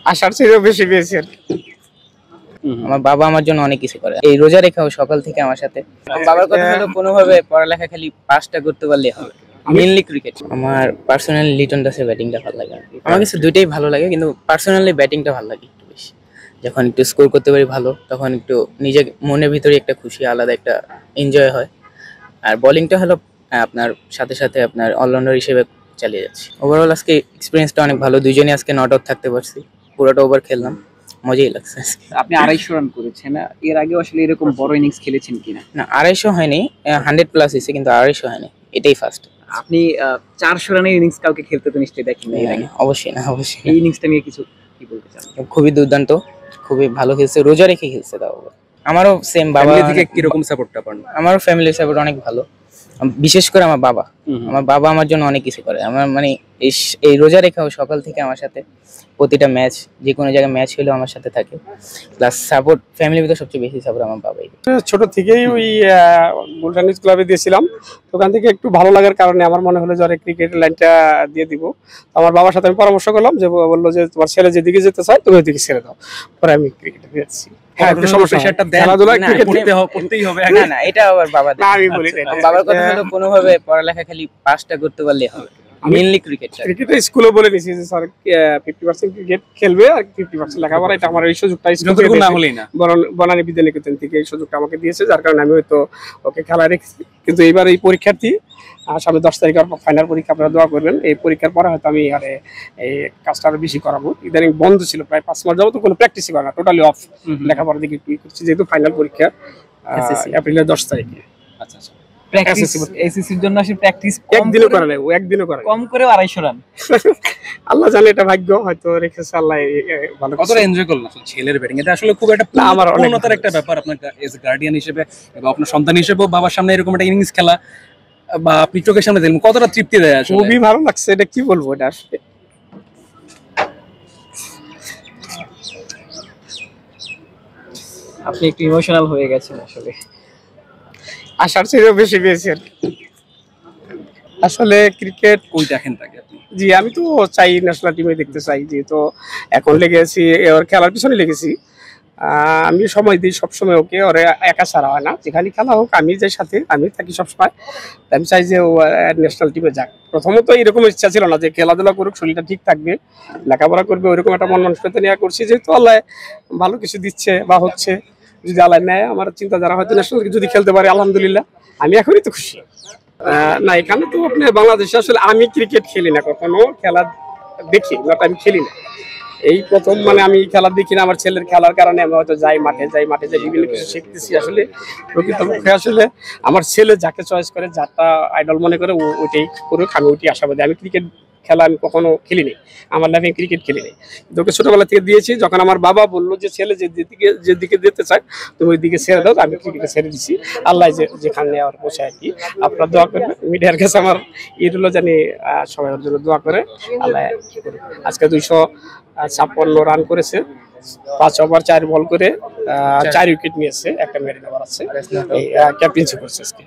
আসার চেয়েও বেশি পেয়েছি আর কি। আমার বাবা আমার জন্য অনেক কিছু করে, এই রোজা রেখেও সকাল থেকে আমার সাথে। আমার বাবার কথা হলো কোনোভাবে পড়ালেখা খালি পাসটা করতে পারলেই হবে, মেইনলি ক্রিকেট। আমার পার্সোনালি লিটন দাসের ব্যাটিংটা ভালো লাগে। আমার কাছে দুইটাই ভালো লাগে, কিন্তু পার্সোনালি ব্যাটিংটা ভালো লাগে একটু বেশি। যখন একটু স্কোর করতে পারি ভালো, তখন একটু নিজের মনের ভিতরে একটা খুশি, আলাদা একটা এনজয় হয়। আর বোলিংটা হলো আপনার সাথে সাথে আপনার অলরাউন্ডার হিসেবে চালিয়ে যাচ্ছি। ওভারঅল আজকে এক্সপিরিয়েন্সটা অনেক ভালো, দুইজনই আজকে নট আউট থাকতে পারছি, পুরোটা ওভার খেললাম, মজাই লাগছে। আপনি 250 রান করেছেন, এর আগে আসলে এরকম বড় ইনিংস খেলেছেন কিনা? না, 250 হয়নি, 100+ হয়েছে, কিন্তু 250 হয়নি, এটাই ফার্স্ট। আপনি 400 রানের ইনিংস কাউকে খেলতে তো নিশ্চয়ই দেখেন এর আগে। অবশ্যই না, অবশ্যই। এই ইনিংসটা নিয়ে কিছু কি বলতে চান? খুবই দুর্দান্ত, খুবই ভালো খেলছে, রোজা রেখে খেলছে। তাও আমারও সেম, বাবা থেকে কিরকম সাপোর্টটা পান? আমারও ফ্যামিলির সাপোর্ট অনেক ভালো, বিশেষ করে আমার বাবা আমার জন্য অনেক কিছু করে। আমার মানে এই রোজা রেখেও সকাল থেকে আমার সাথে প্রতিটা ম্যাচ, যে কোনো জায়গায় ম্যাচ হলেও আমার সাথে থাকে। প্লাস সাপোর্ট, ফ্যামিলির ভিতরে সবচেয়ে বেশি সাপোর্ট আমার বাবাই। ছোট থেকেই ওই গুলশান নিউজ ক্লাবে দিয়েছিলাম, তো ওখান থেকে একটু ভালো লাগার কারণে আমার মনে হলো যে আরে ক্রিকেট লাইনটা দিয়ে দিব। তো আমার বাবার সাথে আমি পরামর্শ করলাম, যে বললো যে তোমার ছেলে যেদিকে যেতে চায় তুমি ওইদিকে ছেড়ে দাও, পরে আমি ক্রিকেটে দিয়েছি। বাবার কথা হলো কোনোভাবে পড়ালেখা খালি পাসটা করতে পারলেই হবে, মেইনলি ক্রিকেট। ক্রিকেটে স্কুলে বলে দিয়েছি যে স্যার 50% ক্রিকেট খেলবে আর 50% লেখাপড়া। এটা আমার এই সুযোগটা বনানী বিদ্যানিকেতন থেকে এই সুযোগটা আমাকে দিয়েছে, যার কারণে আমি হয়তো ওকে খেলা রেখেছি। কিন্তু এইবার এই পরীক্ষার্থী সামনে 10 তারিখ ফাইনাল পরীক্ষা, আপনারা দোয়া করবেন। এই পরীক্ষার পরে হয়তো আমি আরে এই কাজটা আরো বেশি করাবো। ইদানিং বন্ধ ছিল প্রায় 5 মাস যাবো, তো কোনো প্র্যাকটিসই করে না, টোটালি অফ। লেখাপড়ার দিকে একটু করছি, যেহেতু ফাইনাল পরীক্ষা এপ্রিলের 10 তারিখে। আচ্ছা আচ্ছা, প্র্যাকটিস এসএসসির জন্য আসলে প্র্যাকটিস একদিনও করে না, একদিনও করে কম করে 250 রান। আল্লাহ জানে, এটা ভাগ্য, হয়তো রেখেছে আল্লাহ ভালো। কতটা এনজয় করলেন আসলে ছেলের ব্যাটিং? এটা আসলে খুব একটা আমার পূর্ণতার একটা ব্যাপার, আপনার এজ গার্ডিয়ান হিসেবে এবং আপনার সন্তান হিসেবে বাবার সামনে এরকম একটা ইনিংস খেলা বা আপনি চোখের সামনে দেখলেন, কতটা তৃপ্তি দেয় আসলে? খুবই ভালো লাগছে, এটা কি বলবো, এটা আসলে আপনি একটু ইমোশনাল হয়ে গেছেন আসলে। আসার চেয়েও বেশি পেয়েছি আর কি। আসলে ক্রিকেট কই দেখেন তাকে আপনি? জি, আমি তো চাই ন্যাশনাল টিমে দেখতে চাই, যেহেতু এখন লেগেছি ওর খেলার পিছনে লেগেছি। আমি সময় দিই সবসময় ওকে, ওরে একা ছাড়া হয় না, যেখানে খেলা হোক আমি যাই সাথে, আমি থাকি সবসময়। আমি চাই যে ও ন্যাশনাল টিমে যাক। প্রথমত এরকম ইচ্ছা ছিল না যে খেলাধুলা করুক, শরীরটা ঠিক থাকবে, লেখাপড়া করবে, ওইরকম একটা মন মানসিকতা নিয়ে করছি। যেহেতু আল্লাহ ভালো কিছু দিচ্ছে বা হচ্ছে, যদি আল্লাহ নেয়, আমার চিন্তাধারা হয়তো ন্যাশনাল যদি খেলতে পারে আলহামদুলিল্লাহ, আমি এখনই তো খুশি। না, এখানে তো আপনি বাংলাদেশে আসলে আমি ক্রিকেট খেলি না, কখনো খেলা দেখি না, আমি খেলি না, এই প্রথম। মানে আমি খেলা দেখি না, আমার ছেলের খেলার কারণে আমি হয়তো যাই মাঠে যাই বিভিন্ন কিছু শিখতেছি। আসলে প্রকৃতপক্ষে আসলে আমার ছেলে যাকে চয়েস করে, যারটা আইডল মনে করে, ওইটাই করুক, আমি ওইটাই আশাবাদী। আমি ক্রিকেট খেলা আমি কখনো খেলিনি, আমার লাইফে ক্রিকেট খেলিনি, ওকে ছোটবেলা থেকে দিয়েছি। যখন আমার বাবা বললো যে ছেলে যেদিকে যেতে চায় তুমি ওই দিকে ছেড়ে দাও, আমি ক্রিকেটে ছেড়ে দিচ্ছি। আল্লাহ যেখানে নেওয়ার বসে আর কি। আপনারা দোয়া করবেন, মিডিয়ার কাছে আমার ঈদ হলো জানি সবাই ওর জন্য দোয়া করে। আল্লাহ আজকে 256 রান করেছে, 5 ওভার 4 বল করে 4 উইকেট নিয়েছে, একটা মেরিন ওভার আছে, ক্যাপ্টেন্সি করছে আজকে।